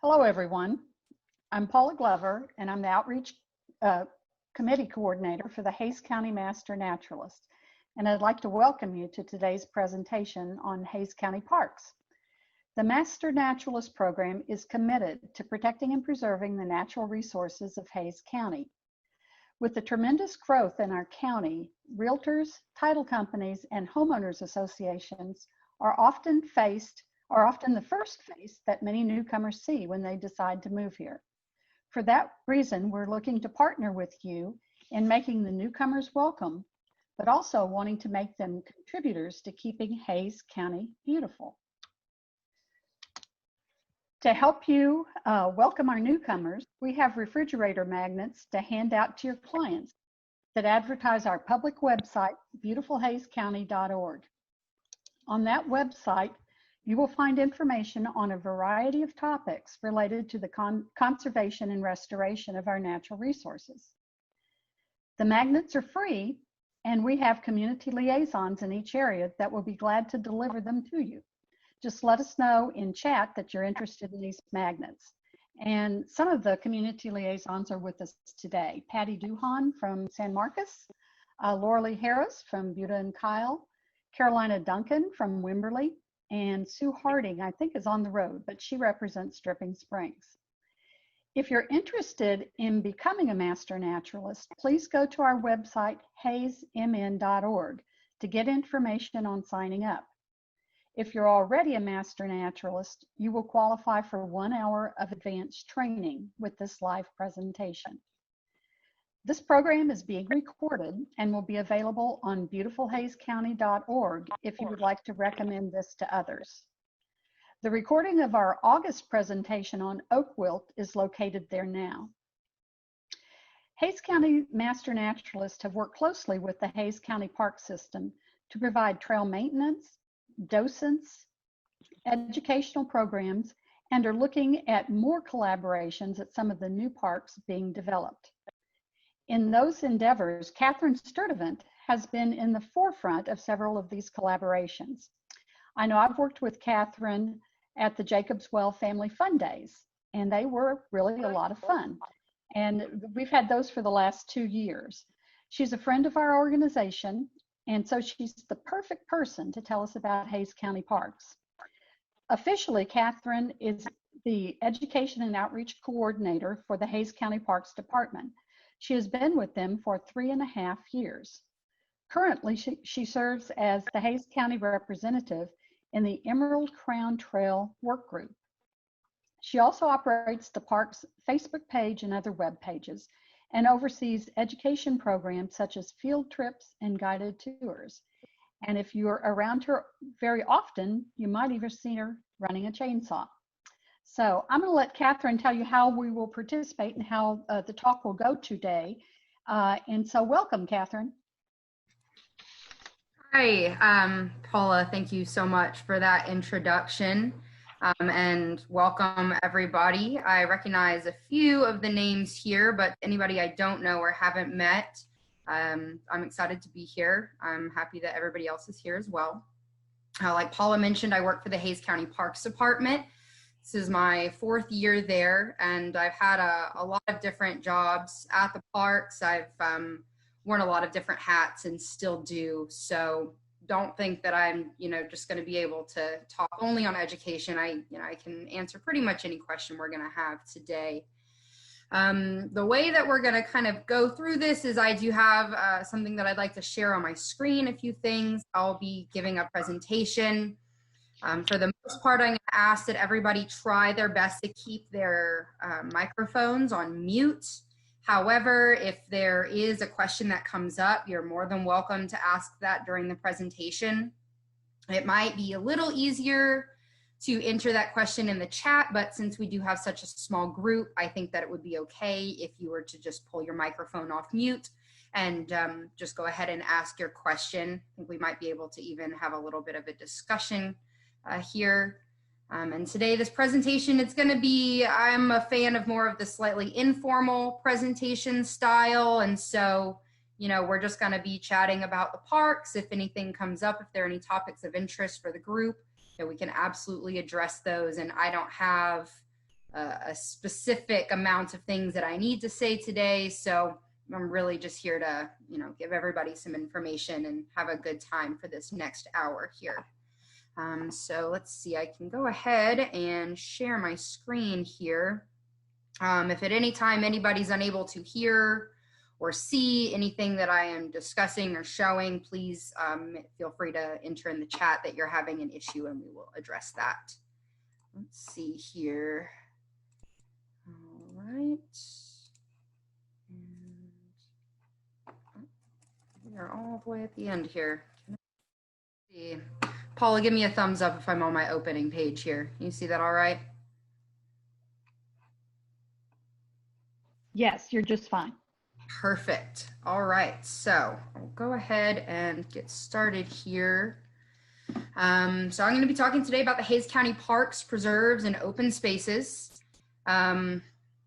Hello, everyone. I'm Paula Glover, and I'm the Outreach Committee Coordinator for the Hays County Master Naturalist. And I'd like to welcome you to today's presentation on Hays County Parks. The Master Naturalist program is committed to protecting and preserving the natural resources of Hays County. With the tremendous growth in our county, realtors, title companies, and homeowners associations are often the first face that many newcomers see when they decide to move here. For that reason, we're looking to partner with you in making the newcomers welcome, but also wanting to make them contributors to keeping Hays County beautiful. To help you welcome our newcomers, we have refrigerator magnets to hand out to your clients that advertise our public website, beautifulhayscounty.org. On that website, you will find information on a variety of topics related to the conservation and restoration of our natural resources. The magnets are free, and we have community liaisons in each area that will be glad to deliver them to you. Just let us know in chat that you're interested in these magnets. And some of the community liaisons are with us today. Patty Duhan from San Marcos, Laura Lee Harris from Buda and Kyle, Carolina Duncan from Wimberley, and Sue Harding, I think, is on the road, but she represents Dripping Springs. If you're interested in becoming a Master Naturalist, please go to our website, haysmn.org, to get information on signing up. If you're already a Master Naturalist, you will qualify for 1 hour of advanced training with this live presentation. This program is being recorded and will be available on beautifulhayscounty.org if you would like to recommend this to others. The recording of our August presentation on oak wilt is located there now. Hays County Master Naturalists have worked closely with the Hays County Park System to provide trail maintenance, docents, educational programs, and are looking at more collaborations at some of the new parks being developed. In those endeavors, Catherine Sturdivant has been in the forefront of several of these collaborations. I know I've worked with Catherine at the Jacobs Well Family Fun Days, and they were really a lot of fun. And we've had those for the last 2 years. She's a friend of our organization, and so she's the perfect person to tell us about Hays County Parks. Officially, Catherine is the Education and Outreach Coordinator for the Hays County Parks Department. She has been with them for 3.5 years. Currently, she serves as the Hays County representative in the Emerald Crown Trail Work Group. She also operates the park's Facebook page and other web pages and oversees education programs such as field trips and guided tours. And if you're around her very often, you might even see her running a chainsaw. So I'm going to let Catherine tell you how we will participate and how the talk will go today. And so welcome, Catherine. Hi, Paula, thank you so much for that introduction. And welcome everybody. I recognize a few of the names here, but anybody I don't know or haven't met, I'm excited to be here. I'm happy that everybody else is here as well. Like Paula mentioned, I work for the Hays County Parks Department. This is my 4th year there, and I've had a lot of different jobs at the parks. I've worn a lot of different hats and still do. So don't think that I'm, just going to be able to talk only on education. I can answer pretty much any question we're going to have today. The way that we're going to kind of go through this is I do have something that I'd like to share on my screen, a few things. I'll be giving a presentation. For the most part, I'm going to ask that everybody try their best to keep their microphones on mute. However, if there is a question that comes up, you're more than welcome to ask that during the presentation. It might be a little easier to enter that question in the chat, but since we do have such a small group, I think that it would be okay if you were to just pull your microphone off mute and just go ahead and ask your question. I think we might be able to even have a little bit of a discussion here. And today, this presentation, it's going to be, I'm a fan of more of the slightly informal presentation style. And so, we're just going to be chatting about the parks. If anything comes up, if there are any topics of interest for the group, we can absolutely address those. And I don't have a specific amount of things that I need to say today. So I'm really just here to, give everybody some information and have a good time for this next hour here. So let's see, I can go ahead and share my screen here. If at any time anybody's unable to hear or see anything that I am discussing or showing, please feel free to enter in the chat that you're having an issue and we will address that. Let's see here. All right. And we are all the way at the end here. See. Paula, give me a thumbs up if I'm on my opening page here. You see that all right? Yes, you're just fine. Perfect. All right, so I'll go ahead and get started here. So I'm going to be talking today about the Hays County Parks, Preserves, and Open Spaces.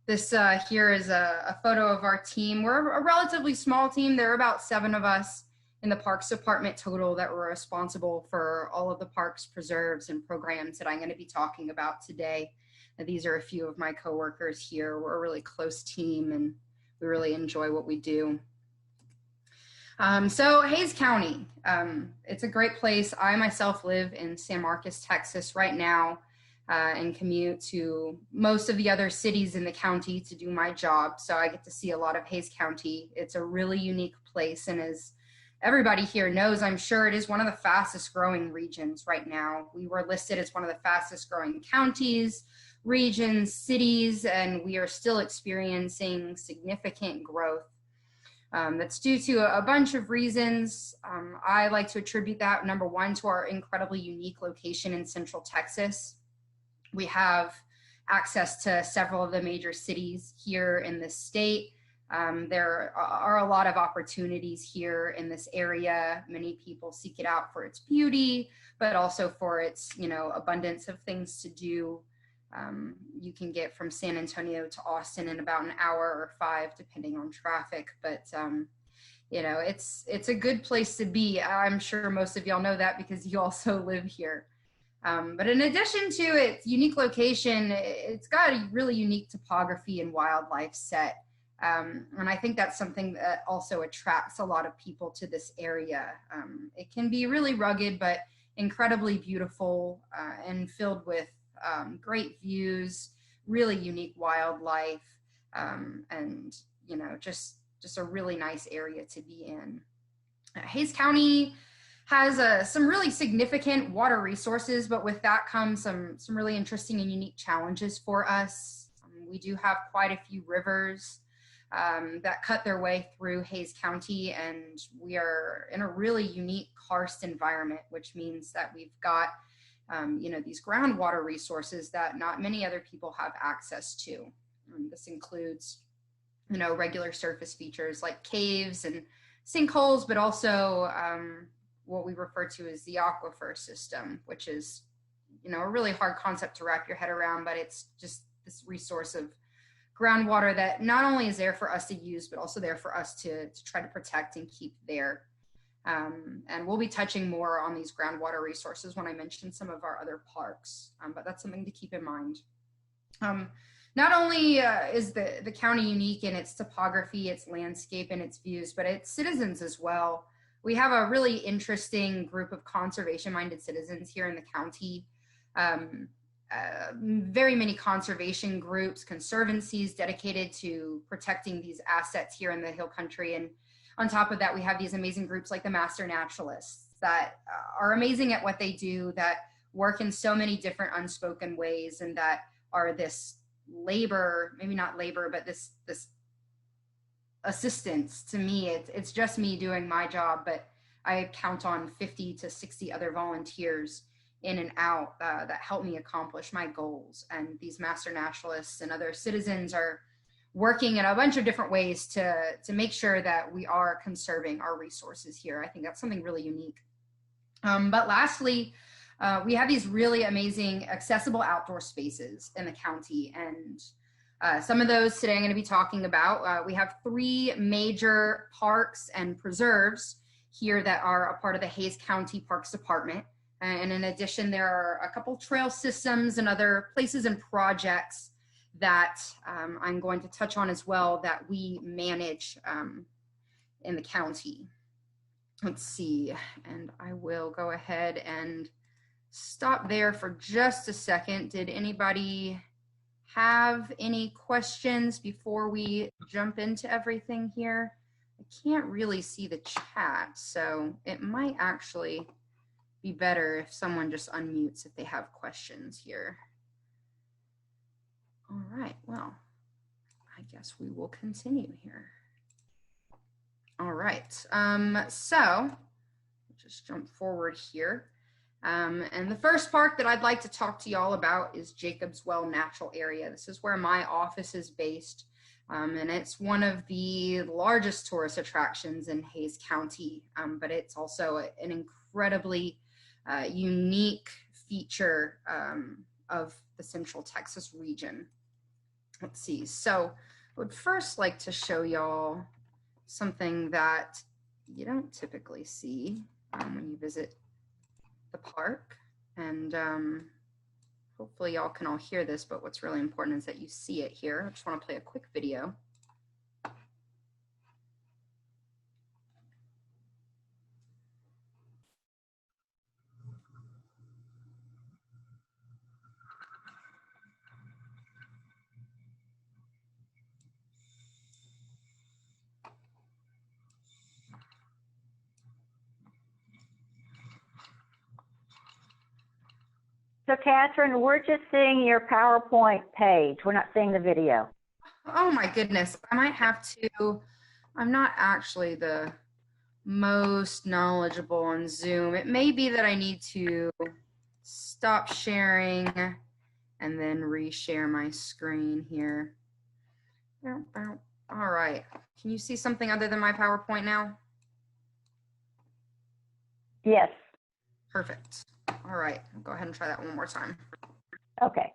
This here is a photo of our team. We're a relatively small team. There are about 7 of us in the Parks Department total that were responsible for all of the parks, preserves, and programs that I'm going to be talking about today. And these are a few of my coworkers here. We're a really close team and we really enjoy what we do. So Hays County, it's a great place. I myself live in San Marcos, Texas right now, and commute to most of the other cities in the county to do my job. So I get to see a lot of Hays County. It's a really unique place, and as everybody here knows, I'm sure, it is one of the fastest growing regions right now. We were listed as one of the fastest growing counties, regions, cities, and we are still experiencing significant growth. That's due to a bunch of reasons. I like to attribute that, number one, to our incredibly unique location in Central Texas. We have access to several of the major cities here in the state. There are a lot of opportunities here in this area. Many people seek it out for its beauty, but also for its, abundance of things to do. You can get from San Antonio to Austin in about an hour or 5, depending on traffic. But, it's a good place to be. I'm sure most of y'all know that because you also live here. But in addition to its unique location, it's got a really unique topography and wildlife set. And I think that's something that also attracts a lot of people to this area. It can be really rugged, but incredibly beautiful and filled with great views, really unique wildlife, and just a really nice area to be in. Hays County has some really significant water resources, but with that comes some really interesting and unique challenges for us. We do have quite a few rivers that cut their way through Hays County, and we are in a really unique karst environment, which means that we've got these groundwater resources that not many other people have access to. This includes, regular surface features like caves and sinkholes, but also what we refer to as the aquifer system, which is, a really hard concept to wrap your head around, but it's just this resource of groundwater that not only is there for us to use, but also there for us to try to protect and keep there. And we'll be touching more on these groundwater resources when I mention some of our other parks, but that's something to keep in mind. Not only is the county unique in its topography, its landscape, and its views, but its citizens as well. We have a really interesting group of conservation-minded citizens here in the county. Very many conservation groups, conservancies dedicated to protecting these assets here in the Hill Country. And on top of that, we have these amazing groups like the Master Naturalists that are amazing at what they do, that work in so many different unspoken ways, and that are this labor, maybe not labor, but this assistance to me. It's just me doing my job, but I count on 50 to 60 other volunteers in and out that help me accomplish my goals. And these Master Naturalists and other citizens are working in a bunch of different ways to make sure that we are conserving our resources here. I think that's something really unique. But lastly, we have these really amazing accessible outdoor spaces in the county, and some of those today I'm going to be talking about. We have 3 major parks and preserves here that are a part of the Hays County Parks Department. And in addition, there are a couple trail systems and other places and projects that I'm going to touch on as well that we manage in the county. Let's see, and I will go ahead and stop there for just a second. Did anybody have any questions before we jump into everything here? I can't really see the chat, so it might actually be better if someone just unmutes if they have questions here. All right, well, I guess we will continue here. All right, so just jump forward here. And the first park that I'd like to talk to y'all about is Jacobs Well Natural Area. This is where my office is based, and it's one of the largest tourist attractions in Hays County, but it's also an incredibly unique feature of the Central Texas region. Let's see, so I would first like to show y'all something that you don't typically see when you visit the park, and hopefully y'all can all hear this, but what's really important is that you see it here. I just want to play a quick video. So, Catherine, we're just seeing your PowerPoint page. We're not seeing the video. Oh my goodness, I might have to, I'm not actually the most knowledgeable on Zoom. It may be that I need to stop sharing and then reshare my screen here. All right, can you see something other than my PowerPoint now? Yes. Perfect. All right, I'll go ahead and try that one more time. Okay.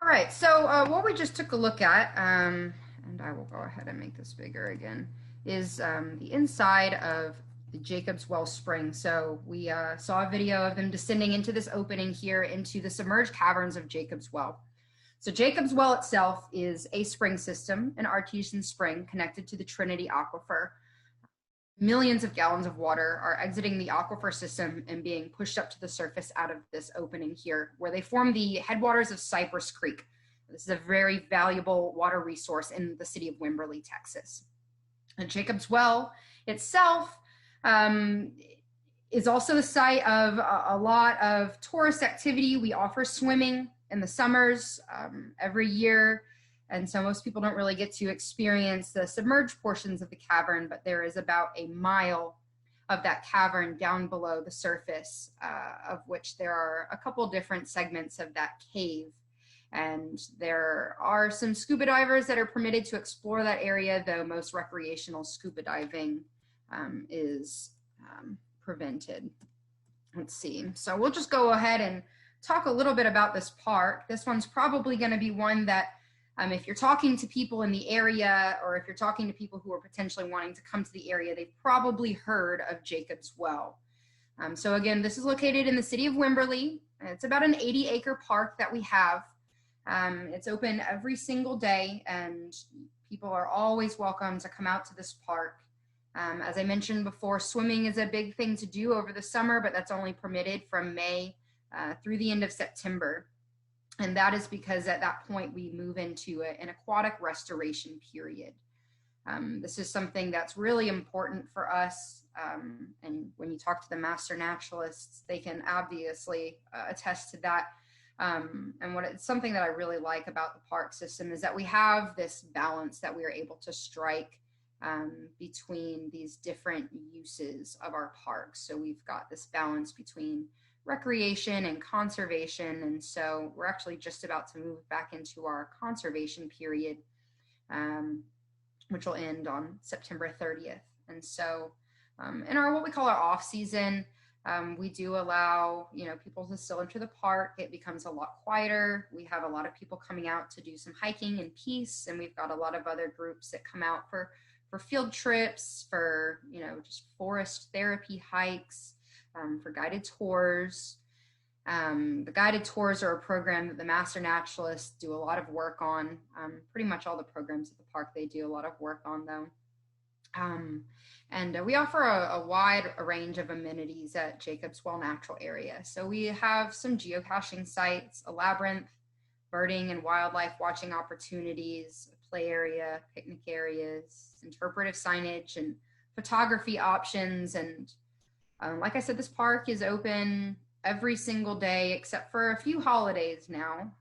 All right, so what we just took a look at, and I will go ahead and make this bigger again, is the inside of the Jacobs Well Spring. So we saw a video of them descending into this opening here into the submerged caverns of Jacobs Well. So Jacobs Well itself is a spring system, an artesian spring connected to the Trinity Aquifer. Millions of gallons of water are exiting the aquifer system and being pushed up to the surface out of this opening here, where they form the headwaters of Cypress Creek. This is a very valuable water resource in the city of Wimberley, Texas. And Jacobs Well itself is also the site of a lot of tourist activity. We offer swimming in the summers every year. And so most people don't really get to experience the submerged portions of the cavern, but there is about a mile of that cavern down below the surface, of which there are a couple different segments of that cave. And there are some scuba divers that are permitted to explore that area, though most recreational scuba diving is prevented. Let's see. So we'll just go ahead and talk a little bit about this park. This one's probably going to be one that if you're talking to people in the area, or if you're talking to people who are potentially wanting to come to the area, they've probably heard of Jacobs Well. So again, this is located in the city of Wimberley. It's about an 80-acre park that we have. It's open every single day, and people are always welcome to come out to this park. As I mentioned before, swimming is a big thing to do over the summer, but that's only permitted from May through the end of September. And that is because at that point we move into an aquatic restoration period. This is something that's really important for us. And when you talk to the master naturalists, they can obviously attest to that. And it's something that I really like about the park system is that we have this balance that we are able to strike between these different uses of our parks. So we've got this balance between recreation and conservation. And so we're actually just about to move back into our conservation period, which will end on September 30th. And so in our what we call our off season, we do allow people to still enter the park. It becomes a lot quieter. We have a lot of people coming out to do some hiking in peace, and we've got a lot of other groups that come out for field trips, for just forest therapy hikes, for guided tours. The guided tours are a program that the master naturalists do a lot of work on. Pretty much all the programs at the park they do a lot of work on, though. And we offer a wide range of amenities at Jacobs Well Natural Area. So we have some geocaching sites, a labyrinth, birding and wildlife watching opportunities, a play area, picnic areas, interpretive signage, and photography options. And like I said, this park is open every single day except for a few holidays now,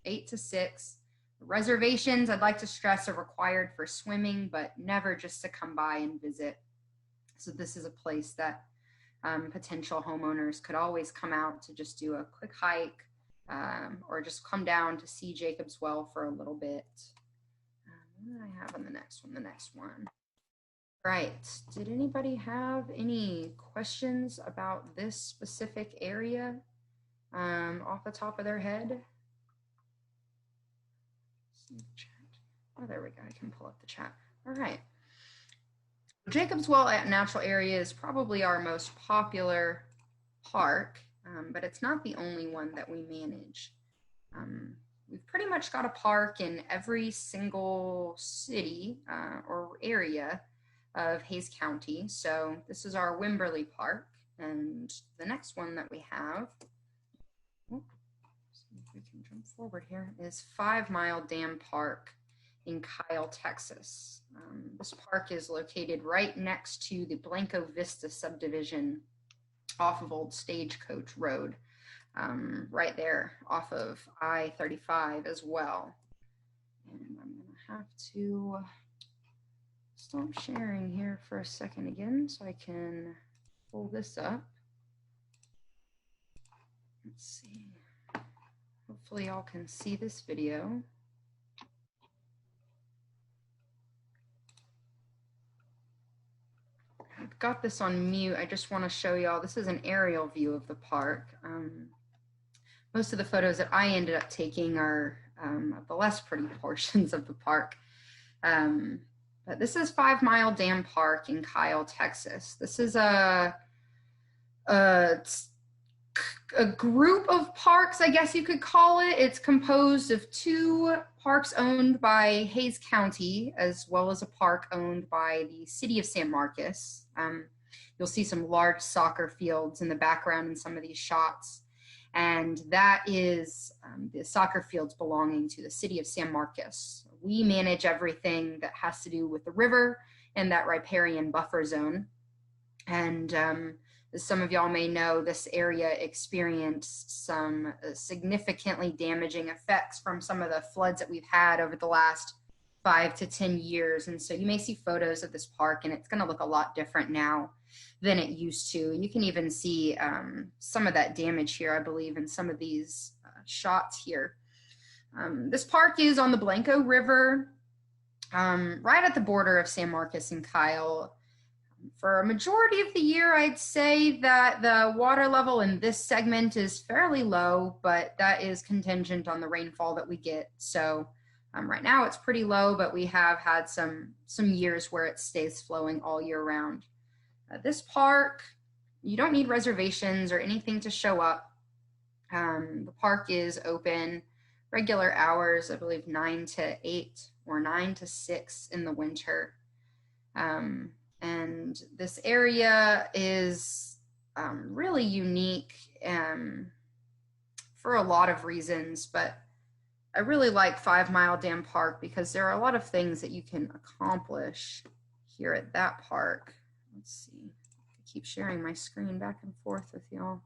8 to 6. Reservations, I'd like to stress, are required for swimming, but never just to come by and visit. So this is a place that potential homeowners could always come out to just do a quick hike, or just come down to see Jacobs Well for a little bit. What did I have on the next one? The next one. Right. Did anybody have any questions about this specific area off the top of their head? Oh, there we go. I can pull up the chat. All right. Jacobs Well Natural Area is probably our most popular park, but it's not the only one that we manage. We've pretty much got a park in every single city or area of Hays County. So this is our Wimberley Park, and the next one that we have, see if we can jump forward here, is 5 Mile Dam Park in Kyle, Texas. This park is located right next to the Blanco Vista subdivision off of Old Stagecoach Road, right there off of I-35 as well. And I'm gonna have to stop sharing here for a second again so I can pull this up. Let's see. Hopefully y'all can see this video. I've got this on mute. I just want to show y'all. This is an aerial view of the park. Most of the photos that I ended up taking are the less pretty portions of the park. But this is 5 Mile Dam Park in Kyle, Texas. This is a group of parks, I guess you could call it. It's composed of 2 parks owned by Hays County, as well as a park owned by the city of San Marcos. You'll see some large soccer fields in the background in some of these shots. And that is the soccer fields belonging to the city of San Marcos. We manage everything that has to do with the river and that riparian buffer zone. And as some of y'all may know, this area experienced some significantly damaging effects from some of the floods that we've had over the last 5 to 10 years. And so you may see photos of this park, and it's going to look a lot different now than it used to. You can even see some of that damage here, I believe, in some of these shots here. This park is on the Blanco River, right at the border of San Marcos and Kyle. For a majority of the year, I'd say that the water level in this segment is fairly low, but that is contingent on the rainfall that we get. So right now it's pretty low, but we have had some years where it stays flowing all year round. This park, you don't need reservations or anything to show up. The park is open regular hours, I believe 9 to 8 or 9 to 6 in the winter. And this area is really unique for a lot of reasons, but I really like 5 Mile Dam Park because there are a lot of things that you can accomplish here at that park. Let's see. I keep sharing my screen back and forth with y'all.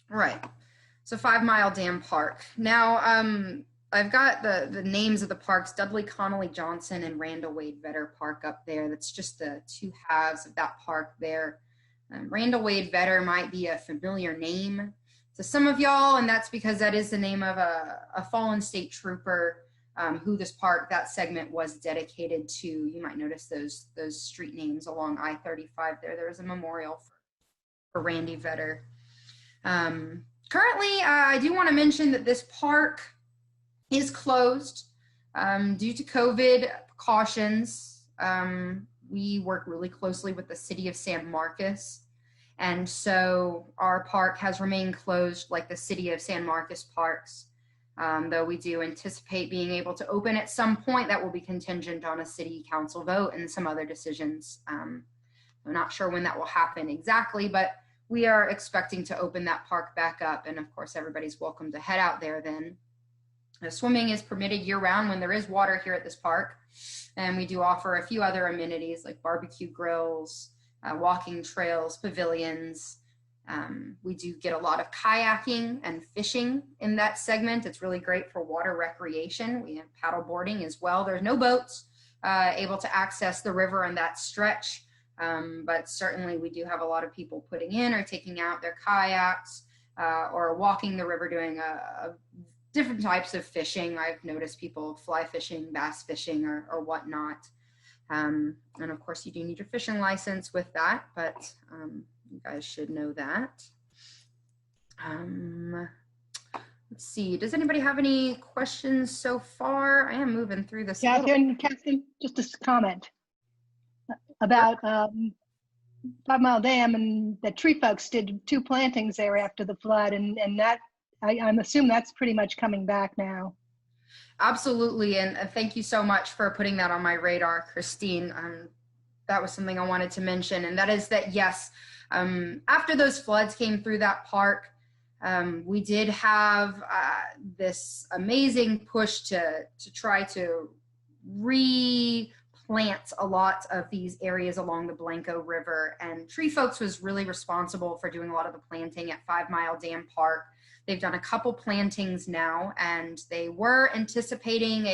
Right. So 5 Mile Dam Park. Now, I've got the names of the parks, Dudley Connolly Johnson and Randall Wade Vetter Park up there. That's just the two halves of that park there. Randall Wade Vetter might be a familiar name to some of y'all, and that's because that is the name of a fallen state trooper who this park, that segment was dedicated to. You might notice those street names along I-35 there. There's a memorial for Randy Vetter. Currently, I do want to mention that this park is closed due to COVID precautions. We work really closely with the city of San Marcos, and so our park has remained closed like the city of San Marcos parks, though we do anticipate being able to open at some point. That will be contingent on a city council vote and some other decisions. I'm not sure when that will happen exactly, but we are expecting to open that park back up, and of course everybody's welcome to head out there then. Swimming is permitted year-round when there is water here at this park, and we do offer a few other amenities like barbecue grills, walking trails, pavilions. We do get a lot of kayaking and fishing in that segment. It's really great for water recreation. We have paddle boarding as well. There's no boats able to access the river on that stretch, but certainly we do have a lot of people putting in or taking out their kayaks or walking the river doing different types of fishing. I've noticed people fly fishing, bass fishing, or whatnot. And of course, you do need your fishing license with that, but you guys should know that. Let's see, does anybody have any questions so far? I am moving through this. Catherine, just a comment about 5 Mile Dam, and the tree folks did 2 plantings there after the flood, and that I'm assuming that's pretty much coming back now. Absolutely, and thank you so much for putting that on my radar, Christine. That was something I wanted to mention, and that is that, yes, after those floods came through that park, we did have this amazing push to try to replant a lot of these areas along the Blanco River, and Tree Folks was really responsible for doing a lot of the planting at 5 Mile Dam Park. They've done a couple plantings now, and they were anticipating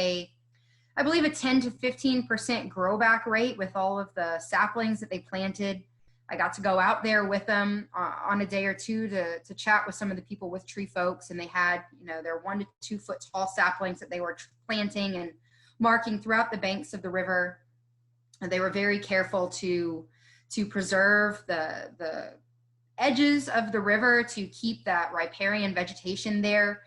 I believe a 10 to 15% grow back rate with all of the saplings that they planted. I got to go out there with them on a day or two to chat with some of the people with Tree Folks, and they had, their 1 to 2 foot tall saplings that they were planting and marking throughout the banks of the river. And they were very careful to preserve the edges of the river to keep that riparian vegetation there,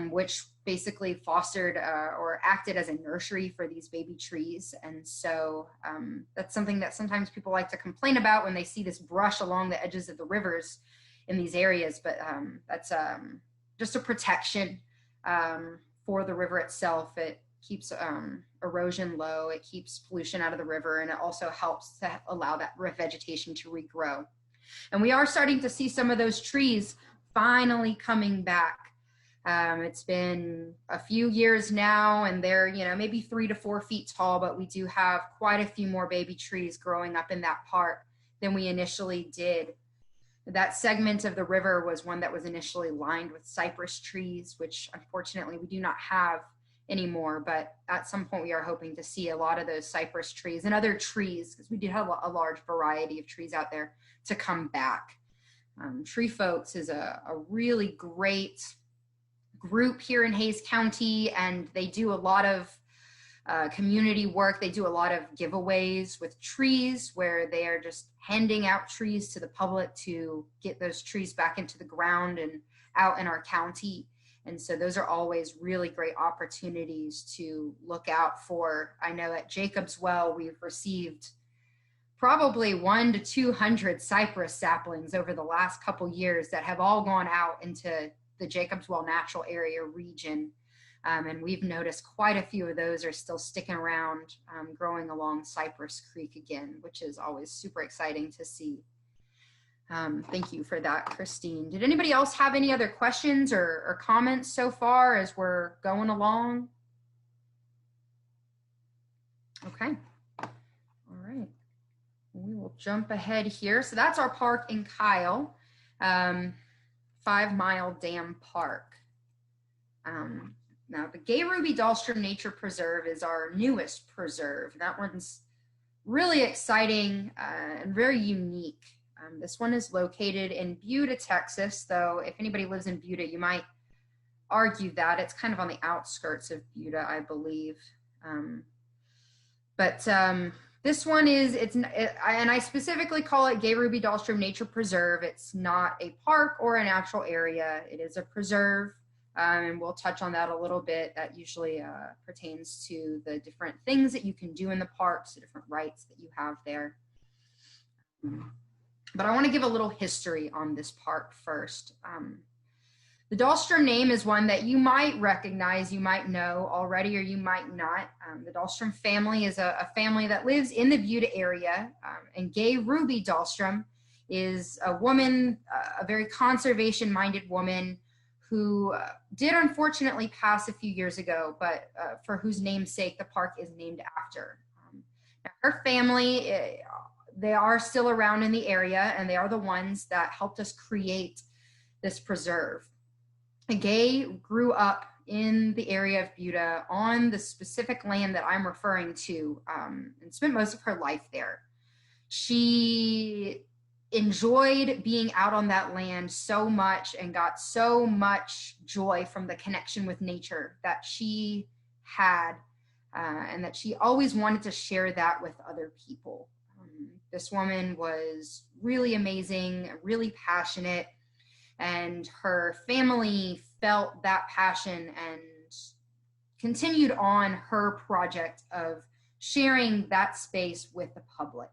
which basically fostered or acted as a nursery for these baby trees. And so that's something that sometimes people like to complain about when they see this brush along the edges of the rivers in these areas, but that's just a protection for the river itself. It keeps erosion low, it keeps pollution out of the river, and it also helps to allow that vegetation to regrow. And we are starting to see some of those trees finally coming back. It's been a few years now, and they're, maybe 3 to 4 feet tall, but we do have quite a few more baby trees growing up in that park than we initially did. That segment of the river was one that was initially lined with cypress trees, which unfortunately we do not have anymore, but at some point we are hoping to see a lot of those cypress trees and other trees, because we do have a large variety of trees out there, to come back. Tree Folks is a really great group here in Hays County, and they do a lot of community work. They do a lot of giveaways with trees where they are just handing out trees to the public to get those trees back into the ground and out in our county. And so those are always really great opportunities to look out for. I know at Jacob's Well, we've received probably 100 to 200 cypress saplings over the last couple years that have all gone out into the Jacob's Well natural area region. And we've noticed quite a few of those are still sticking around, growing along Cypress Creek again, which is always super exciting to see. Thank you for that, Christine. Did anybody else have any other questions or comments so far as we're going along? Okay. All right. We will jump ahead here. So that's our park in Kyle, 5 Mile Dam Park. Now the Gay Ruby Dahlstrom Nature Preserve is our newest preserve. That one's really exciting and very unique. This one is located in Buda, Texas, though if anybody lives in Buda, you might argue that it's kind of on the outskirts of Buda, I believe. This one is, and I specifically call it Gay Ruby Dahlstrom Nature Preserve. It's not a park or a natural area. It is a preserve, and we'll touch on that a little bit. That usually pertains to the different things that you can do in the parks, the different rights that you have there. But I want to give a little history on this park first. The Dahlstrom name is one that you might recognize, you might know already, or you might not. The Dahlstrom family is a family that lives in the Buda area, and Gay Ruby Dahlstrom is a woman, a very conservation-minded woman who did unfortunately pass a few years ago, but for whose namesake the park is named after. Now her family, they are still around in the area, and they are the ones that helped us create this preserve. Gay grew up in the area of Buda on the specific land that I'm referring to, and spent most of her life there. She enjoyed being out on that land so much and got so much joy from the connection with nature that she had, and that she always wanted to share that with other people. This woman was really amazing, really passionate, and her family felt that passion and continued on her project of sharing that space with the public.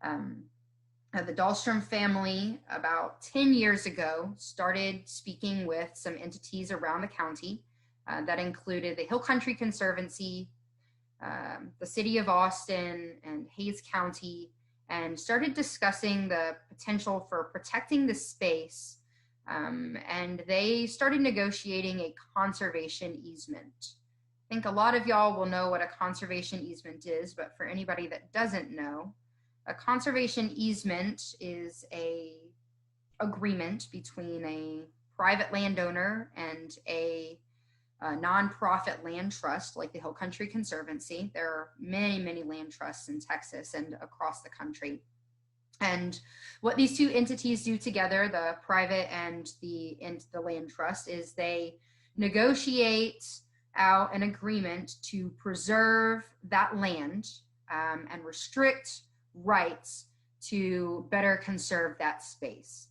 The Dahlstrom family, about 10 years ago, started speaking with some entities around the county that included the Hill Country Conservancy, the city of Austin, and Hayes County, and started discussing the potential for protecting the space. And they started negotiating a conservation easement. I think a lot of y'all will know what a conservation easement is, but for anybody that doesn't know, a conservation easement is an agreement between a private landowner and a nonprofit land trust like the Hill Country Conservancy. There are many, many land trusts in Texas and across the country. And what these two entities do together, the private and the land trust, is they negotiate out an agreement to preserve that land and restrict rights to better conserve that space.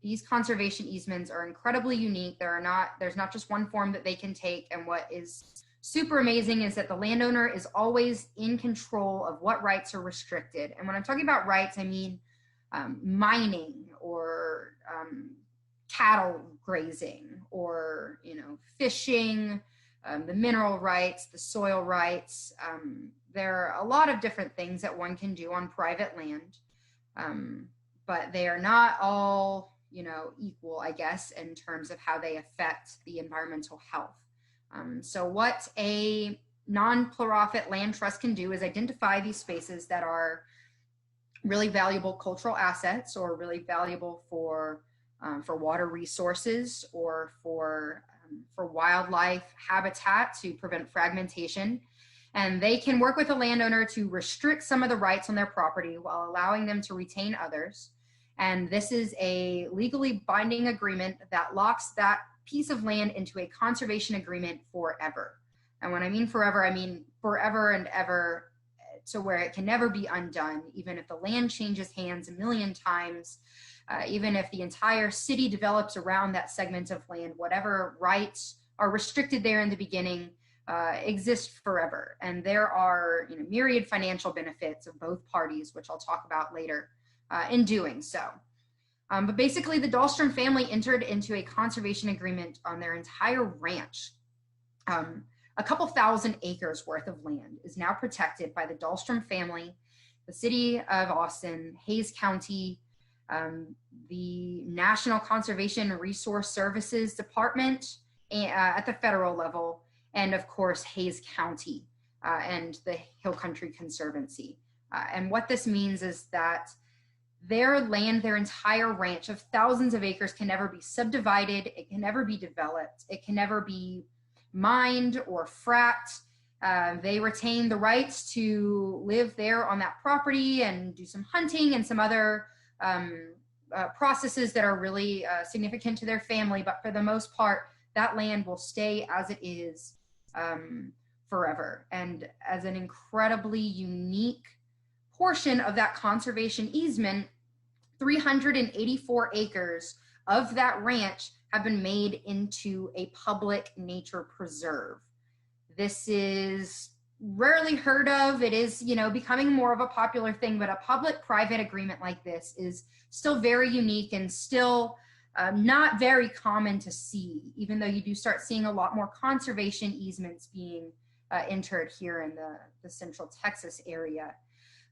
These conservation easements are incredibly unique. There's not just one form that they can take, and what is super amazing is that the landowner is always in control of what rights are restricted. And when I'm talking about rights, I mean mining or cattle grazing, or fishing, the mineral rights, the soil rights. There are a lot of different things that one can do on private land, but they are not all equal, I guess, in terms of how they affect the environmental health. So what a non-profit land trust can do is identify these spaces that are really valuable cultural assets, or really valuable for water resources, or for wildlife habitat to prevent fragmentation. And they can work with a landowner to restrict some of the rights on their property while allowing them to retain others. And this is a legally binding agreement that locks that piece of land into a conservation agreement forever. And when I mean forever, I mean forever and ever, to where it can never be undone, even if the land changes hands a million times, even if the entire city develops around that segment of land, whatever rights are restricted there in the beginning exist forever. And there are myriad financial benefits of both parties, which I'll talk about later in doing so. But basically, the Dahlstrom family entered into a conservation agreement on their entire ranch. A couple thousand acres worth of land is now protected by the Dahlstrom family, the city of Austin, Hayes County, the National Conservation Resource Services Department at the federal level, and of course Hays County and the Hill Country Conservancy. And what this means is that their land, their entire ranch of thousands of acres, can never be subdivided, it can never be developed, it can never be mined or fracked. They retain the rights to live there on that property and do some hunting and some other processes that are really significant to their family. But for the most part, that land will stay as it is forever. And as an incredibly unique portion of that conservation easement, 384 acres of that ranch have been made into a public nature preserve. This is rarely heard of. It is, becoming more of a popular thing, but a public-private agreement like this is still very unique and still not very common to see, even though you do start seeing a lot more conservation easements being entered here in the central Texas area.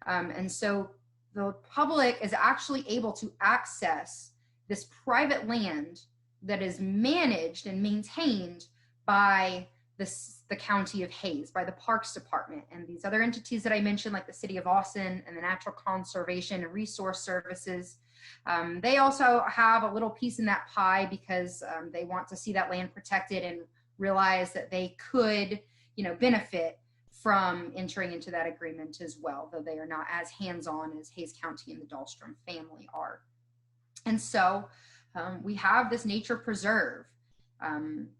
And so the public is actually able to access this private land that is managed and maintained by the county of Hays, by the Parks Department, and these other entities that I mentioned, like the City of Austin and the Natural Conservation and Resource Services. They also have a little piece in that pie because they want to see that land protected and realize that they could, benefit from entering into that agreement as well, though they are not as hands-on as Hays County and the Dahlstrom family are. And so we have this nature preserve.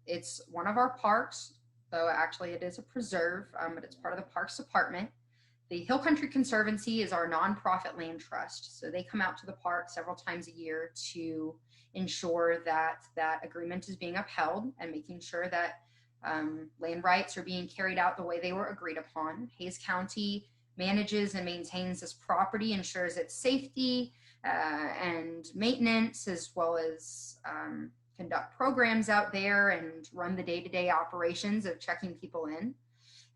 It's one of our parks, though actually it is a preserve, but it's part of the Parks Department. The Hill Country Conservancy is our nonprofit land trust. So they come out to the park several times a year to ensure that that agreement is being upheld and making sure that land rights are being carried out the way they were agreed upon. Hays County manages and maintains this property, ensures its safety and maintenance, as well as conduct programs out there and run the day-to-day operations of checking people in.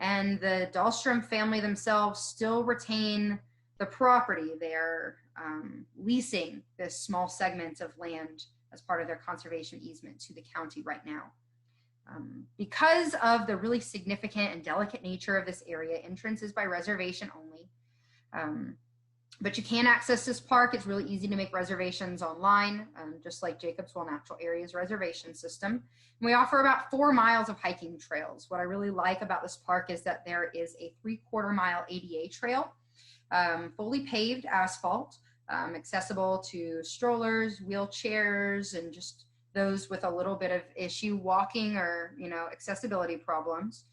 And the Dahlstrom family themselves still retain the property. They're leasing this small segment of land as part of their conservation easement to the county right now. Because of the really significant and delicate nature of this area, entrance is by reservation only. But you can access this park. It's really easy to make reservations online, just like Jacobsville Natural Areas reservation system. And we offer about 4 miles of hiking trails. What I really like about this park is that there is a 3/4 mile ADA trail, fully paved asphalt, accessible to strollers, wheelchairs, and just those with a little bit of issue walking or, accessibility problems.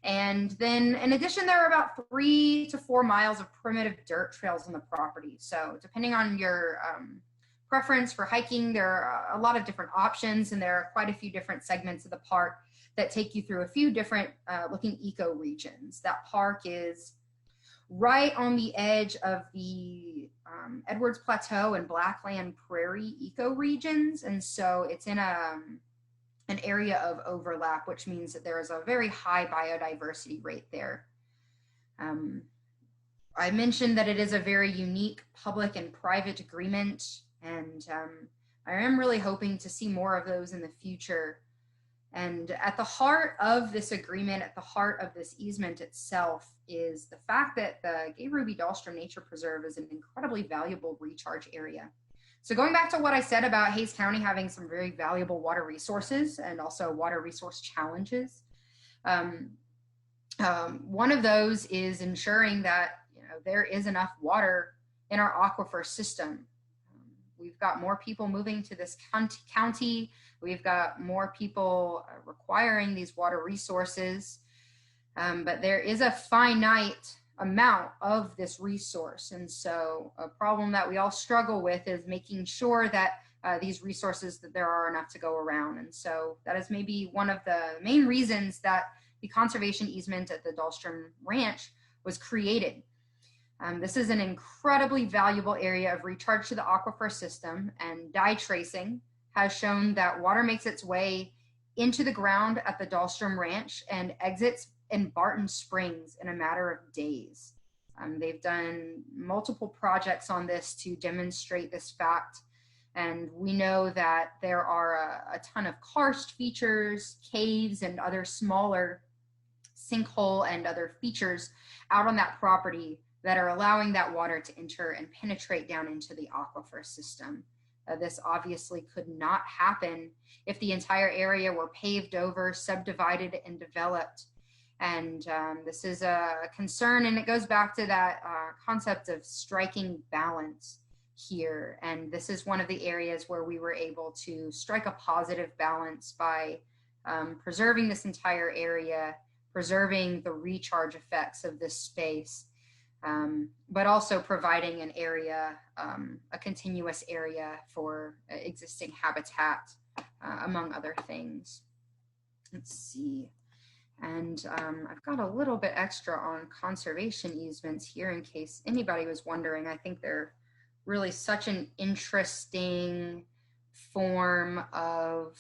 And then in addition, there are about 3 to 4 miles of primitive dirt trails on the property. So depending on your preference for hiking, there are a lot of different options, and there are quite a few different segments of the park that take you through a few different looking ecoregions. That park is right on the edge of the Edwards Plateau and Blackland Prairie ecoregions. And so it's in an area of overlap, which means that there is a very high biodiversity rate there. I mentioned that it is a very unique public and private agreement, and I am really hoping to see more of those in the future. And at the heart of this agreement, at the heart of this easement itself, is the fact that the Gay Ruby Dahlstrom Nature Preserve is an incredibly valuable recharge area. So going back to what I said about Hays County having some very valuable water resources and also water resource challenges, one of those is ensuring that there is enough water in our aquifer system. We've got more people moving to this county. We've got more people requiring these water resources, but there is a finite amount of this resource. And so a problem that we all struggle with is making sure that these resources, that there are enough to go around. And so that is maybe one of the main reasons that the conservation easement at the Dahlstrom Ranch was created. This is an incredibly valuable area of recharge to the aquifer system, and dye tracing has shown that water makes its way into the ground at the Dahlstrom Ranch and exits in Barton Springs in a matter of days. They've done multiple projects on this to demonstrate this fact. And we know that there are a ton of karst features, caves, and other smaller sinkhole and other features out on that property that are allowing that water to enter and penetrate down into the aquifer system. This obviously could not happen if the entire area were paved over, subdivided, and developed. And this is a concern, and it goes back to that concept of striking balance here. And this is one of the areas where we were able to strike a positive balance by preserving this entire area, preserving the recharge effects of this space, but also providing an area, a continuous area for existing habitat, among other things. Let's see. And I've got a little bit extra on conservation easements here in case anybody was wondering. I think they're really such an interesting form of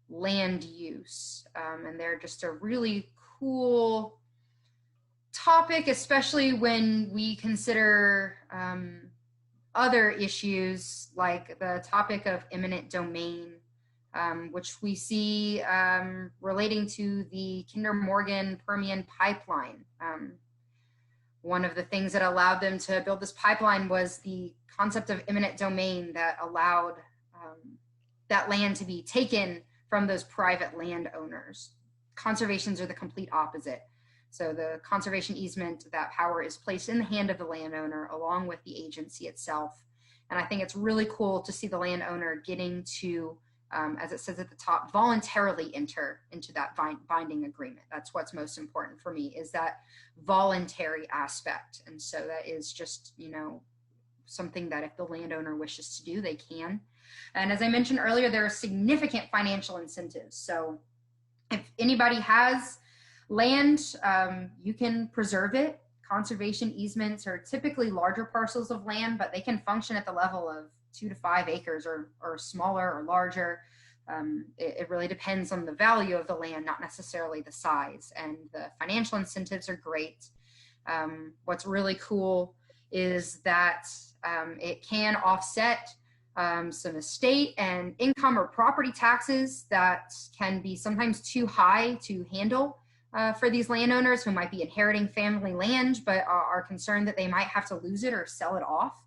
land use. And they're just a really cool topic, especially when we consider other issues like the topic of eminent domain, which we see relating to the Kinder Morgan Permian pipeline. One of the things that allowed them to build this pipeline was the concept of eminent domain that allowed that land to be taken from those private landowners. Conservations are the complete opposite. So the conservation easement, that power is placed in the hand of the landowner along with the agency itself. And I think it's really cool to see the landowner getting to, as it says at the top, voluntarily enter into that binding agreement. That's what's most important for me, is that voluntary aspect. And so that is just, you know, something that if the landowner wishes to do, they can. And as I mentioned earlier, there are significant financial incentives. So if anybody has land, you can preserve it. Conservation easements are typically larger parcels of land, but they can function at the level of 2 to 5 acres or smaller or larger. It really depends on the value of the land, not necessarily the size. And the financial incentives are great. What's really cool is that it can offset some estate and income or property taxes that can be sometimes too high to handle for these landowners who might be inheriting family land, but are concerned that they might have to lose it or sell it off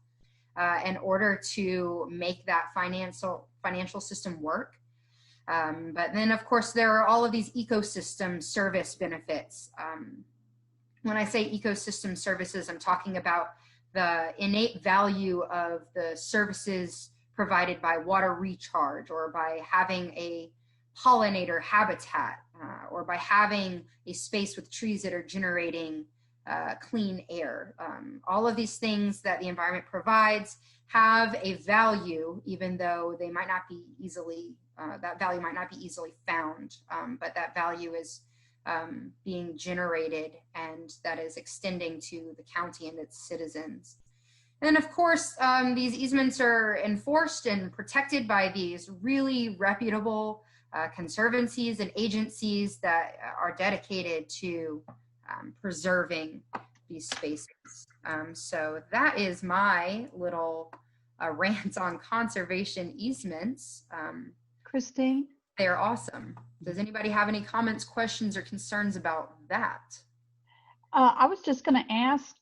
in order to make that financial system work. But then, of course, there are all of these ecosystem service benefits. When I say ecosystem services, I'm talking about the innate value of the services provided by water recharge, or by having a pollinator habitat, or by having a space with trees that are generating clean air. All of these things that the environment provides have a value, even though they might not be easily, that value might not be easily found, but that value is being generated, and that is extending to the county and its citizens. And of course, these easements are enforced and protected by these really reputable conservancies and agencies that are dedicated to preserving these spaces. So that is my little rant on conservation easements. Christine? They're awesome. Does anybody have any comments, questions, or concerns about that? I was just going to ask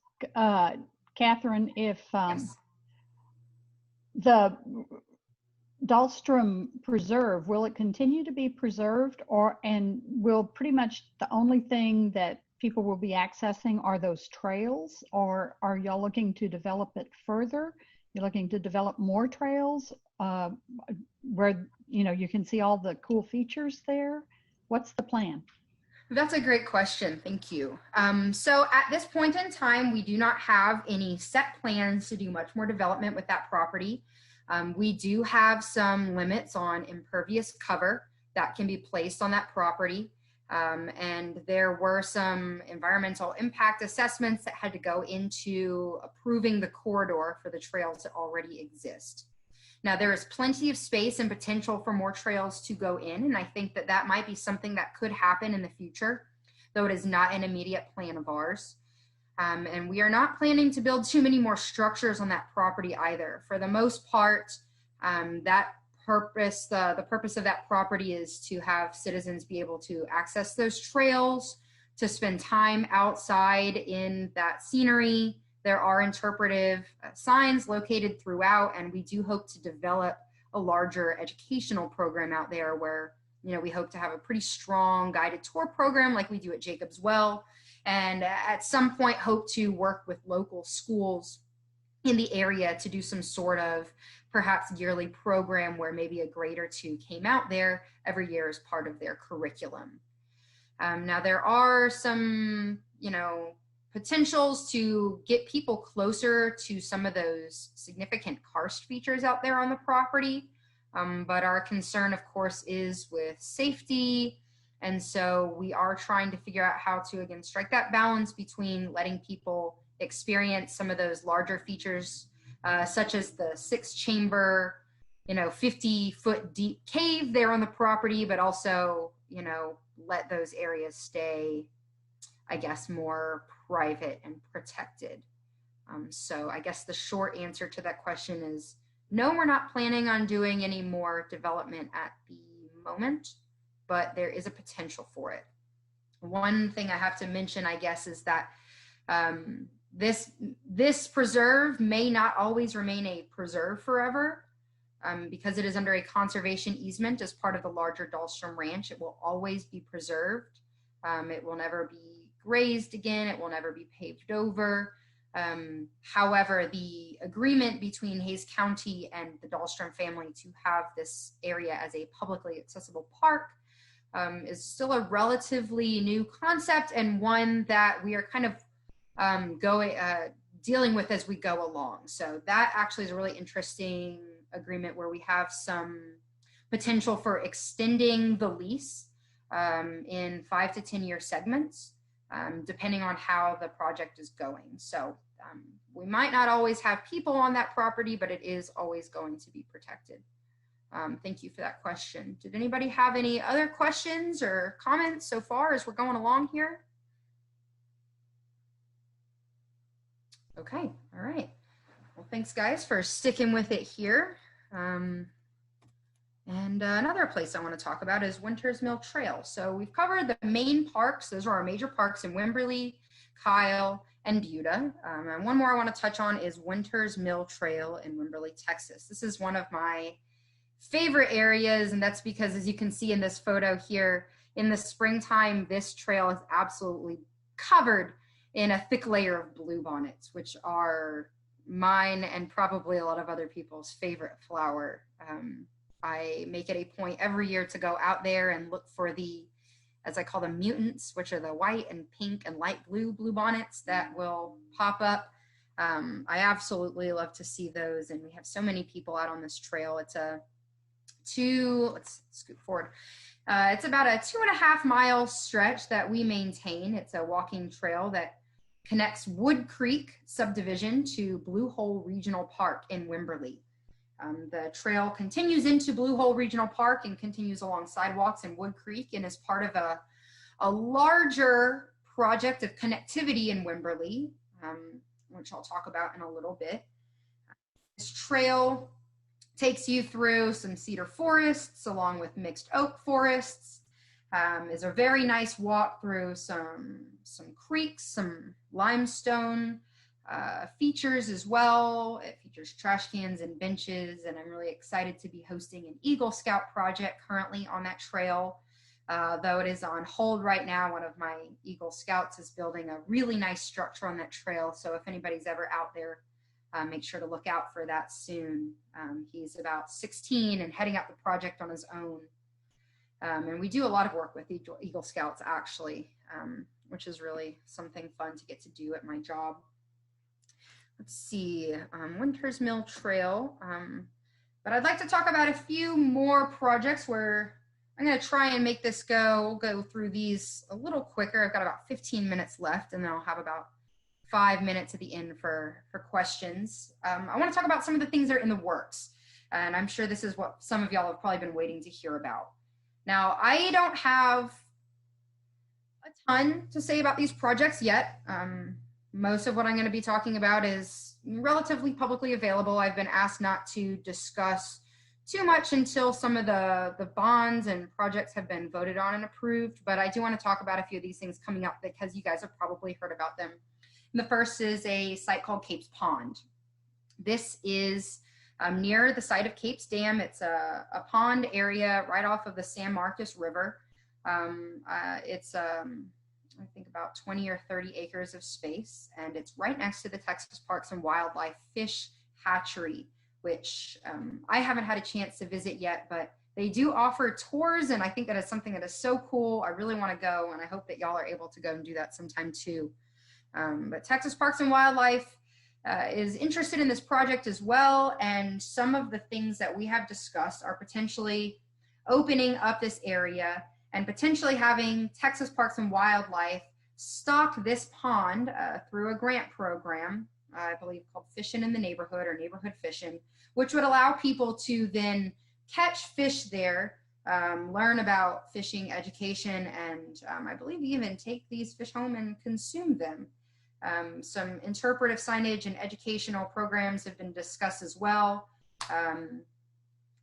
Catherine if Yes. the Dahlstrom Preserve, will it continue to be preserved, and will pretty much the only thing that people will be accessing are those trails, or are y'all looking to develop it further? You're looking to develop more trails where, you know, you can see all the cool features there? What's the plan? That's a great question. Thank you. So at this point in time, we do not have any set plans to do much more development with that property. We do have some limits on impervious cover that can be placed on that property. And there were some environmental impact assessments that had to go into approving the corridor for the trails that already exist. Now, there is plenty of space and potential for more trails to go in, and I think that that might be something that could happen in the future, though it is not an immediate plan of ours. And we are not planning to build too many more structures on that property either. For the most part, the purpose of that property is to have citizens be able to access those trails, to spend time outside in that scenery. There are interpretive signs located throughout, and we do hope to develop a larger educational program out there where, we hope to have a pretty strong guided tour program like we do at Jacobs Well, and at some point hope to work with local schools in the area to do some sort of perhaps yearly program where maybe a grade or two came out there every year as part of their curriculum. Now there are some, potentials to get people closer to some of those significant karst features out there on the property. But our concern, of course, is with safety. And so we are trying to figure out how to, again, strike that balance between letting people experience some of those larger features, such as the 6-chamber, 50-foot deep cave there on the property, but also, let those areas stay, I guess, more private and protected. So I guess the short answer to that question is no, we're not planning on doing any more development at the moment, but there is a potential for it. One thing I have to mention, I guess, is that this preserve may not always remain a preserve forever, because it is under a conservation easement as part of the larger Dahlstrom Ranch. It will always be preserved. It will never be grazed again. It will never be paved over. However, the agreement between Hays County and the Dahlstrom family to have this area as a publicly accessible park is still a relatively new concept, and one that we are kind of dealing with as we go along. So that actually is a really interesting agreement where we have some potential for extending the lease in 5 to 10 year segments, depending on how the project is going. So we might not always have people on that property, but it is always going to be protected. Thank you for that question. Did anybody have any other questions or comments so far as we're going along here? Okay, all right. Well, thanks guys for sticking with it here. And another place I want to talk about is Winters Mill Trail. So we've covered the main parks. Those are our major parks in Wimberley, Kyle, and Buda. And one more I want to touch on is Winters Mill Trail in Wimberley, Texas. This is one of my favorite areas, and that's because, as you can see in this photo here, in the springtime, this trail is absolutely covered in a thick layer of bluebonnets, which are mine and probably a lot of other people's favorite flower. I make it a point every year to go out there and look for the, as I call them, mutants, which are the white and pink and light blue bluebonnets that will pop up. I absolutely love to see those, and we have so many people out on this trail. It's let's scoot forward. It's about a 2.5 mile stretch that we maintain. It's a walking trail that connects Wood Creek subdivision to Blue Hole Regional Park in Wimberley. The trail continues into Blue Hole Regional Park and continues along sidewalks in Wood Creek, and is part of a larger project of connectivity in Wimberley, which I'll talk about in a little bit. This trail takes you through some cedar forests along with mixed oak forests. Is a very nice walk through some creeks, some limestone features as well. It features trash cans and benches, and I'm really excited to be hosting an Eagle Scout project currently on that trail. Though it is on hold right now, one of my Eagle Scouts is building a really nice structure on that trail. So if anybody's ever out there, make sure to look out for that soon. He's about 16 and heading out the project on his own. And we do a lot of work with Eagle Scouts, actually, which is really something fun to get to do at my job. Let's see, Winters Mill Trail. But I'd like to talk about a few more projects where I'm going to try and make this go through these a little quicker. I've got about 15 minutes left, and then I'll have about 5 minutes at the end for questions. I want to talk about some of the things that are in the works, and I'm sure this is what some of y'all have probably been waiting to hear about. Now, I don't have a ton to say about these projects yet. Most of what I'm going to be talking about is relatively publicly available. I've been asked not to discuss too much until some of the bonds and projects have been voted on and approved, but I do want to talk about a few of these things coming up because you guys have probably heard about them. And the first is a site called Capes Pond. This is near the site of Capes Dam. It's a pond area right off of the San Marcos River. It's I think about 20 or 30 acres of space, and it's right next to the Texas Parks and Wildlife Fish Hatchery, which I haven't had a chance to visit yet, but they do offer tours, and I think that is something that is so cool. I really want to go, and I hope that y'all are able to go and do that sometime too. But Texas Parks and Wildlife is interested in this project as well, and some of the things that we have discussed are potentially opening up this area and potentially having Texas Parks and Wildlife stock this pond through a grant program, I believe called Fishing in the Neighborhood or Neighborhood Fishing, which would allow people to then catch fish there, learn about fishing education, and I believe even take these fish home and consume them. Some interpretive signage and educational programs have been discussed as well.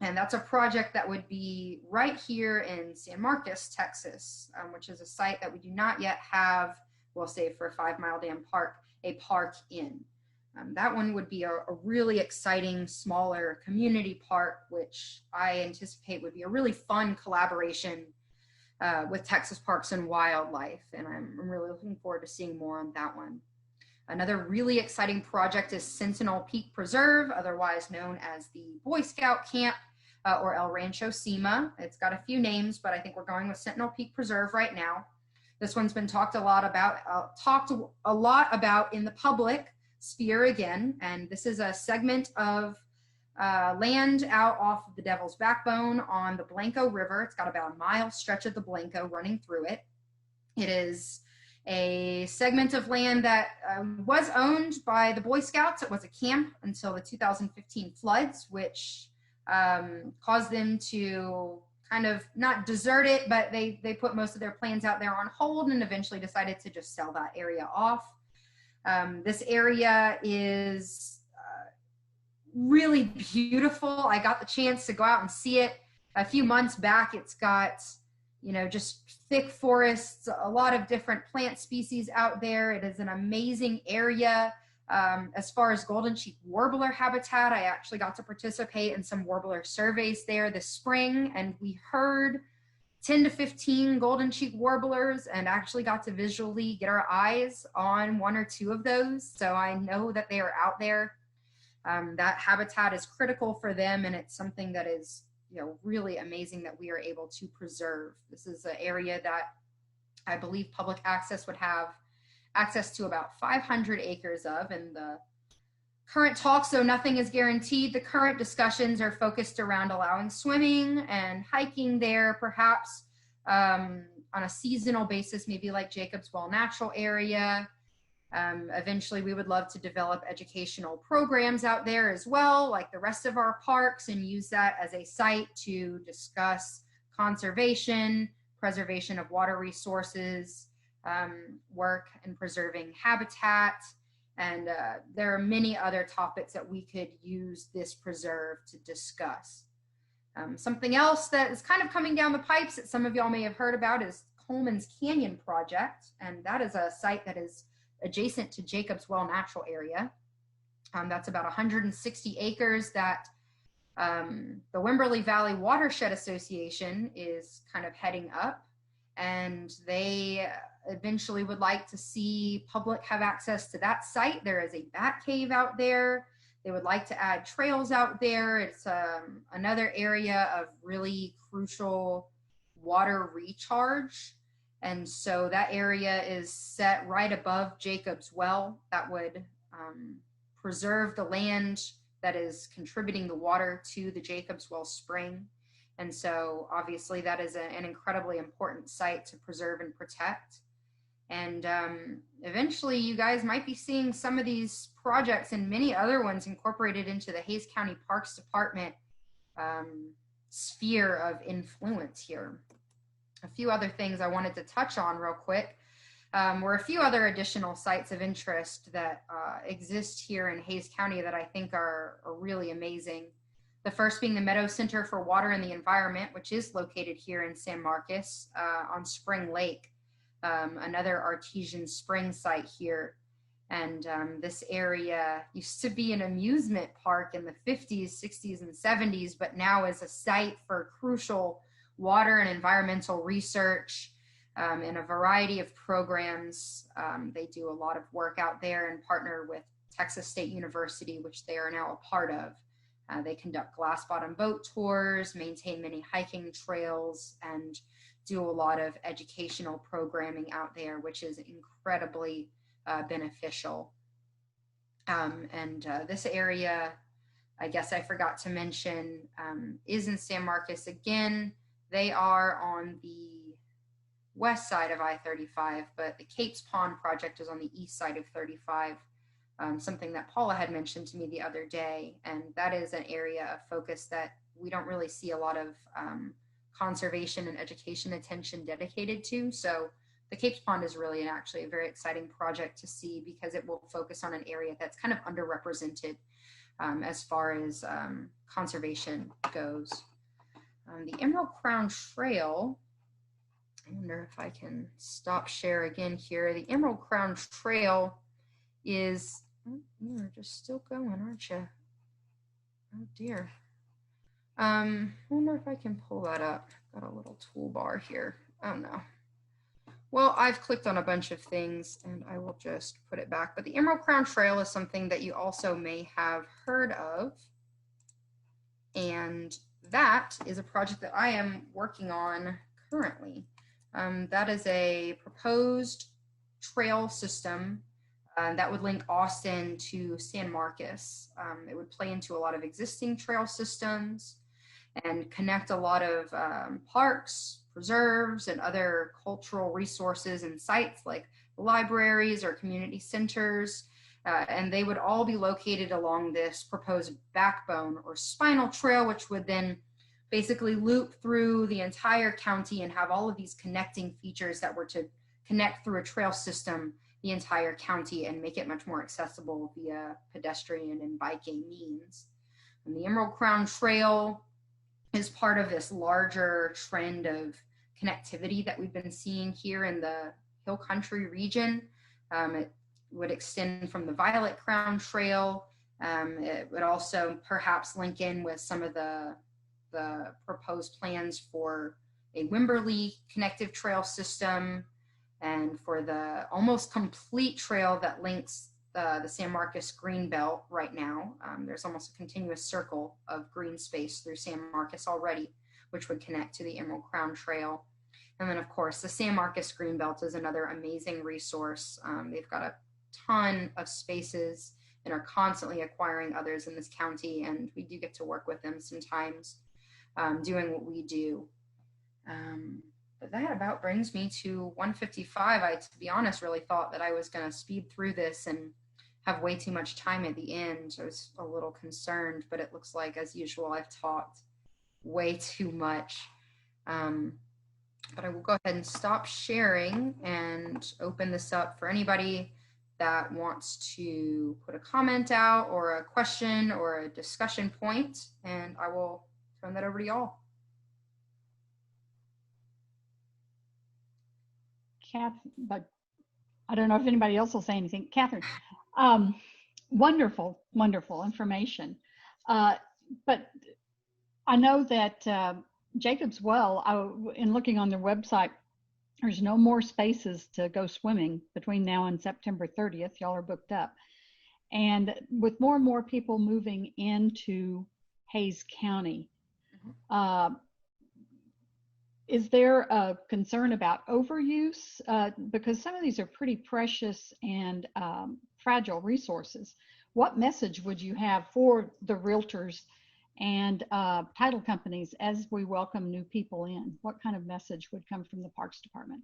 And that's a project that would be right here in San Marcos, Texas, which is a site that we do not yet have, we'll say for 5 Mile Dam Park, a park in. That one would be a really exciting, smaller community park, which I anticipate would be a really fun collaboration with Texas Parks and Wildlife. And I'm really looking forward to seeing more on that one. Another really exciting project is Sentinel Peak Preserve, otherwise known as the Boy Scout Camp or El Rancho Sema. It's got a few names, but I think we're going with Sentinel Peak Preserve right now. This one's been talked a lot about in the public sphere again, and this is a segment of land out off of the Devil's Backbone on the Blanco River. It's got about a mile stretch of the Blanco running through it. It is a segment of land that was owned by the Boy Scouts. It was a camp until the 2015 floods, which caused them to kind of not desert it, but they put most of their plans out there on hold and eventually decided to just sell that area off. This area is really beautiful. I got the chance to go out and see it a few months back. It's got, just thick forests, a lot of different plant species out there. It is an amazing area. As far as golden cheek warbler habitat, I actually got to participate in some warbler surveys there this spring, and we heard 10 to 15 golden cheek warblers and actually got to visually get our eyes on 1 or 2 of those. So I know that they are out there. That habitat is critical for them, and it's something that is really amazing that we are able to preserve. This is an area that I believe public access would have access to about 500 acres of, and the current talks, though nothing is guaranteed, the current discussions are focused around allowing swimming and hiking there, perhaps on a seasonal basis, maybe like Jacobs Well Natural Area. Eventually, we would love to develop educational programs out there as well, like the rest of our parks, and use that as a site to discuss conservation, preservation of water resources, work in preserving habitat, and there are many other topics that we could use this preserve to discuss. Something else that is kind of coming down the pipes that some of y'all may have heard about is Coleman's Canyon Project, and that is a site that is adjacent to Jacobs Well Natural Area. That's about 160 acres that the Wimberley Valley Watershed Association is kind of heading up, and they eventually would like to see public have access to that site. There is a bat cave out there. They would like to add trails out there. It's another area of really crucial water recharge. And so that area is set right above Jacobs Well. That would preserve the land that is contributing the water to the Jacobs Well Spring. And so obviously that is an incredibly important site to preserve and protect. And eventually you guys might be seeing some of these projects and many other ones incorporated into the Hays County Parks Department sphere of influence here. A few other things I wanted to touch on real quick. were a few other additional sites of interest that exist here in Hays County that I think are really amazing. The first being the Meadow Center for Water and the Environment, which is located here in San Marcos on Spring Lake, another artesian spring site here. And this area used to be an amusement park in the 50s, 60s, and 70s, but now is a site for crucial water and environmental research and a variety of programs. They do a lot of work out there and partner with Texas State University, which they are now a part of. They conduct glass bottom boat tours, maintain many hiking trails, and do a lot of educational programming out there, which is incredibly beneficial. This area, I guess I forgot to mention, is in San Marcos again. They are on the west side of I-35, but the Capes Pond project is on the east side of 35, something that Paula had mentioned to me the other day. And that is an area of focus that we don't really see a lot of conservation and education attention dedicated to. So the Capes Pond is really actually a very exciting project to see because it will focus on an area that's kind of underrepresented as far as conservation goes. The Emerald Crown Trail, I wonder if I can stop share again here. The Emerald Crown Trail is, oh, you're just still going, aren't you? Oh dear. I wonder if I can pull that up. Got a little toolbar here. Oh no. Well, I've clicked on a bunch of things and I will just put it back. But the Emerald Crown Trail is something that you also may have heard of. And that is a project that I am working on currently. That is a proposed trail system that would link Austin to San Marcos. It would play into a lot of existing trail systems and connect a lot of parks, preserves, and other cultural resources and sites like libraries or community centers. And they would all be located along this proposed backbone or spinal trail, which would then basically loop through the entire county and have all of these connecting features that were to connect through a trail system the entire county and make it much more accessible via pedestrian and biking means. And the Emerald Crown Trail is part of this larger trend of connectivity that we've been seeing here in the Hill Country region. It would extend from the Violet Crown Trail. It would also perhaps link in with some of the proposed plans for a Wimberley connective trail system and for the almost complete trail that links the San Marcos Greenbelt right now. There's almost a continuous circle of green space through San Marcos already, which would connect to the Emerald Crown Trail. And then of course, the San Marcos Greenbelt is another amazing resource. They've got a ton of spaces and are constantly acquiring others in this county. And we do get to work with them sometimes doing what we do. But that about brings me to 1:55. I, to be honest, really thought that I was going to speed through this and have way too much time at the end. I was a little concerned, but it looks like, as usual, I've talked way too much. But I will go ahead and stop sharing and open this up for anybody that wants to put a comment out or a question or a discussion point, and I will turn that over to y'all. But I don't know if anybody else will say anything. Catherine, wonderful, wonderful information. But I know that Jacob's Well, in looking on their website, there's no more spaces to go swimming between now and September 30th. Y'all are booked up. And with more and more people moving into Hays County, is there a concern about overuse? Because some of these are pretty precious and fragile resources. What message would you have for the realtors and title companies as we welcome new people in? What kind of message would come from the Parks Department?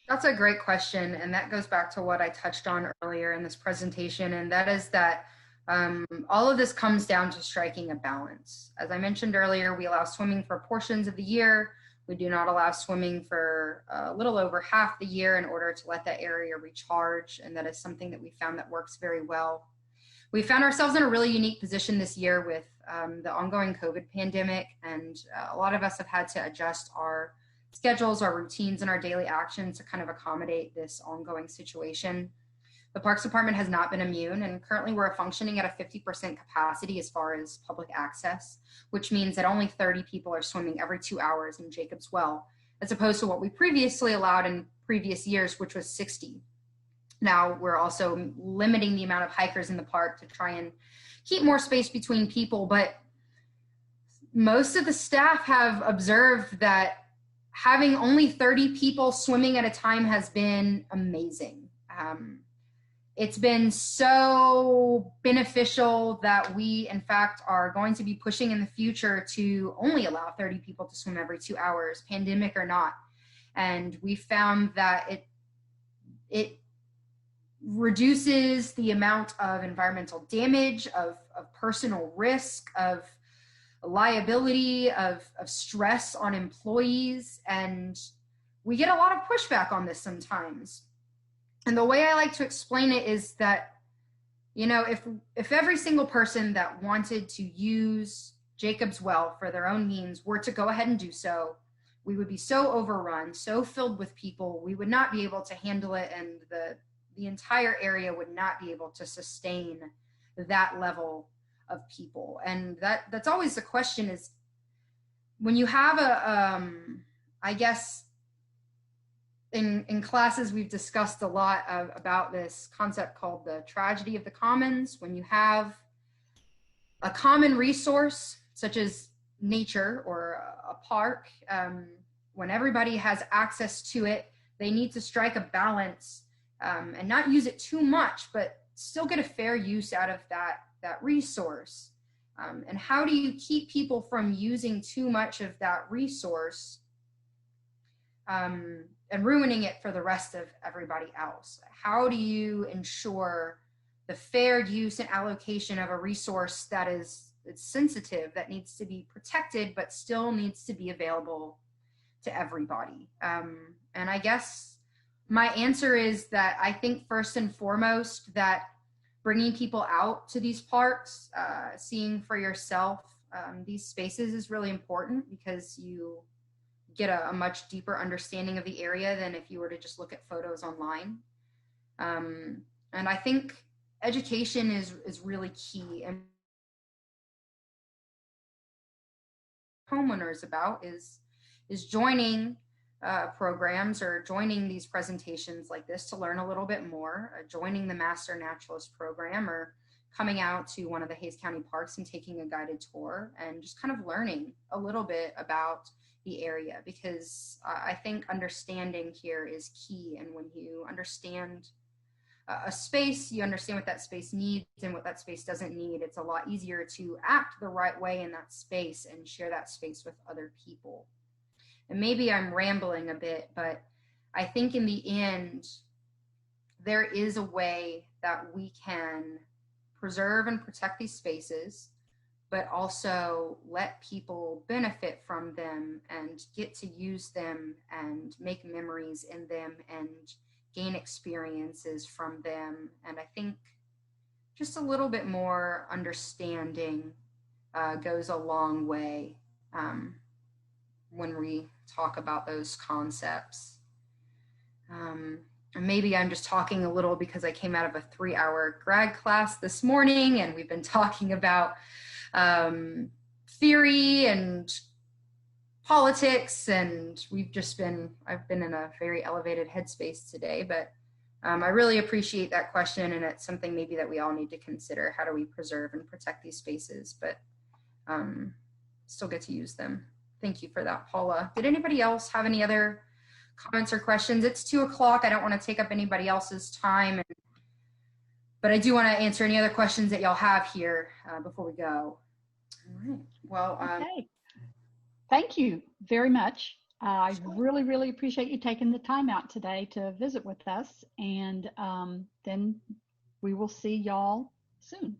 That's a great question. And that goes back to what I touched on earlier in this presentation. And that is that all of this comes down to striking a balance. As I mentioned earlier, we allow swimming for portions of the year. We do not allow swimming for a little over half the year in order to let that area recharge, and that is something that we found that works very well. We found ourselves in a really unique position this year with the ongoing COVID pandemic, and a lot of us have had to adjust our schedules, our routines, and our daily actions to kind of accommodate this ongoing situation. The Parks Department has not been immune, and currently we're functioning at a 50% capacity as far as public access, which means that only 30 people are swimming every 2 hours in Jacob's Well, as opposed to what we previously allowed in previous years, which was 60. Now we're also limiting the amount of hikers in the park to try and keep more space between people, but most of the staff have observed that having only 30 people swimming at a time has been amazing. It's been so beneficial that we, in fact, are going to be pushing in the future to only allow 30 people to swim every 2 hours, pandemic or not. And we found that it reduces the amount of environmental damage, of personal risk, of liability, of stress on employees. And we get a lot of pushback on this sometimes. And the way I like to explain it is that, you know, if every single person that wanted to use Jacob's Well for their own means were to go ahead and do so, we would be so overrun, so filled with people, we would not be able to handle it, and the entire area would not be able to sustain that level of people. And that's always the question, is when you have I guess in classes we've discussed a lot about this concept called the tragedy of the commons. When you have a common resource such as nature or a park, when everybody has access to it, they need to strike a balance and not use it too much, but still get a fair use out of that resource. And how do you keep people from using too much of that resource and ruining it for the rest of everybody else? How do you ensure the fair use and allocation of a resource that it's sensitive, that needs to be protected, but still needs to be available to everybody? And I guess my answer is that I think first and foremost that bringing people out to these parks, seeing for yourself these spaces is really important, because you get a much deeper understanding of the area than if you were to just look at photos online. And I think education is really key. And homeowners about is joining programs or joining these presentations like this to learn a little bit more, joining the Master Naturalist program, or coming out to one of the Hays County parks and taking a guided tour and just kind of learning a little bit about the area, because I think understanding here is key. And when you understand a space, you understand what that space needs and what that space doesn't need. It's a lot easier to act the right way in that space and share that space with other people. And maybe I'm rambling a bit, but I think in the end, there is a way that we can preserve and protect these spaces, but also let people benefit from them and get to use them and make memories in them and gain experiences from them. And I think just a little bit more understanding goes a long way when we talk about those concepts. And maybe I'm just talking a little because I came out of a 3-hour grad class this morning, and we've been talking about theory and politics, and I've been in a very elevated headspace today, but I really appreciate that question, and it's something maybe that we all need to consider. How do we preserve and protect these spaces, but still get to use them? Thank you for that, Paula. Did anybody else have any other comments or questions? It's 2 o'clock. I don't want to take up anybody else's time, but I do want to answer any other questions that y'all have here before we go. All right. Well, okay. Thank you very much. I really, really appreciate you taking the time out today to visit with us. And then we will see y'all soon.